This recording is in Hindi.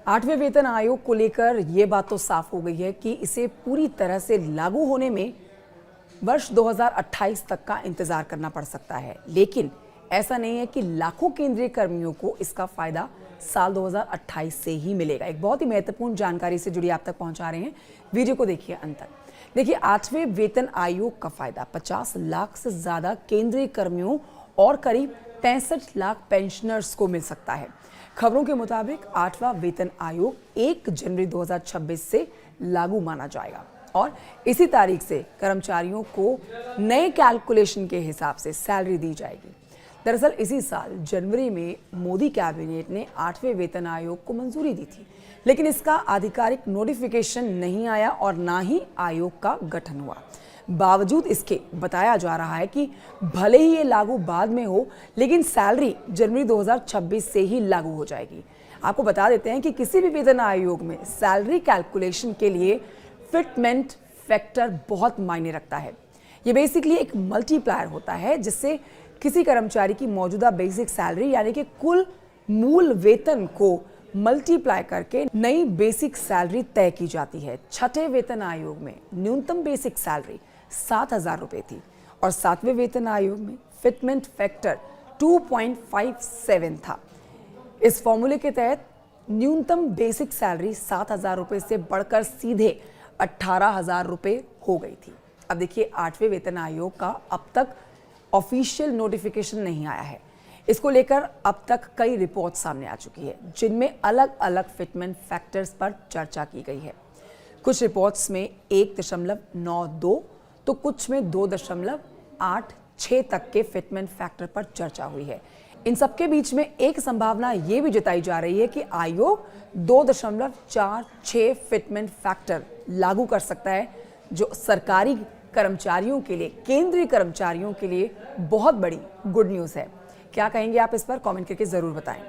8वें वेतन आयोग को लेकर ये बात तो साफ हो गई है कि इसे पूरी तरह से लागू होने में वर्ष 2028 तक का इंतजार करना पड़ सकता है। लेकिन ऐसा नहीं है कि लाखों केंद्रीय कर्मियों को इसका फायदा साल 2028 से ही मिलेगा। एक बहुत ही महत्वपूर्ण जानकारी से जुड़ी आप तक पहुंचा रहे हैं, वीडियो को देखिए अंत तक। देखिए, 8वें वेतन आयोग का फायदा 50 लाख से ज्यादा केंद्रीय कर्मियों और करीब 65 लाख पेंशनर्स को मिल सकता है। खबरों के मुताबिक 8वां वेतन आयोग 1 जनवरी 2026 से लागू माना जाएगा और इसी तारीख से कर्मचारियों को नए कैलकुलेशन के हिसाब से सैलरी दी जाएगी। दरअसल इसी साल जनवरी में मोदी कैबिनेट ने 8वें वेतन आयोग को मंजूरी दी थी, लेकिन इसका आधिकारिक नोटिफिकेशन नहीं आया और ना ही आयोग का गठन हुआ। बावजूद इसके बताया जा रहा है कि भले ही ये लागू बाद में हो, लेकिन सैलरी जनवरी 2026 से ही लागू हो जाएगी। आपको बता देते हैं कि किसी भी वेतन आयोग में सैलरी कैलकुलेशन के लिए फिटमेंट फैक्टर बहुत मायने रखता है। ये बेसिकली एक मल्टीप्लायर होता है जिससे किसी कर्मचारी की मौजूदा बेसिक सैलरी यानी कि कुल मूल वेतन को मल्टीप्लाई करके नई बेसिक सैलरी तय की जाती है। 6ठे वेतन आयोग में न्यूनतम बेसिक सैलरी 7,000 रुपए थी और 7वें वेतन आयोग में फिटमेंट फैक्टर 2.57 था। इस फॉर्मूले के तहत न्यूनतम बेसिक सैलरी 7,000 रुपए से बढ़कर सीधे 18,000 रुपए हो गई थी। अब देखिए, 8वें वेतन आयोग का अब तक ऑफिशियल नोटिफिकेशन नहीं आया है। इसको लेकर अब तक कई रिपोर्ट सामने आ चुकी है जिनमें अलग अलग फिटमेंट फैक्टर्स पर चर्चा की गई है। कुछ रिपोर्ट्स में 1.92 तो कुछ में 2.86 तक के फिटमेंट फैक्टर पर चर्चा हुई है। इन सबके बीच में एक संभावना ये भी जताई जा रही है कि आयोग 2.46 फिटमेंट फैक्टर लागू कर सकता है, जो सरकारी कर्मचारियों के लिए, केंद्रीय कर्मचारियों के लिए बहुत बड़ी गुड न्यूज़ है। क्या कहेंगे आप इस पर? कमेंट करके जरूर बताएं।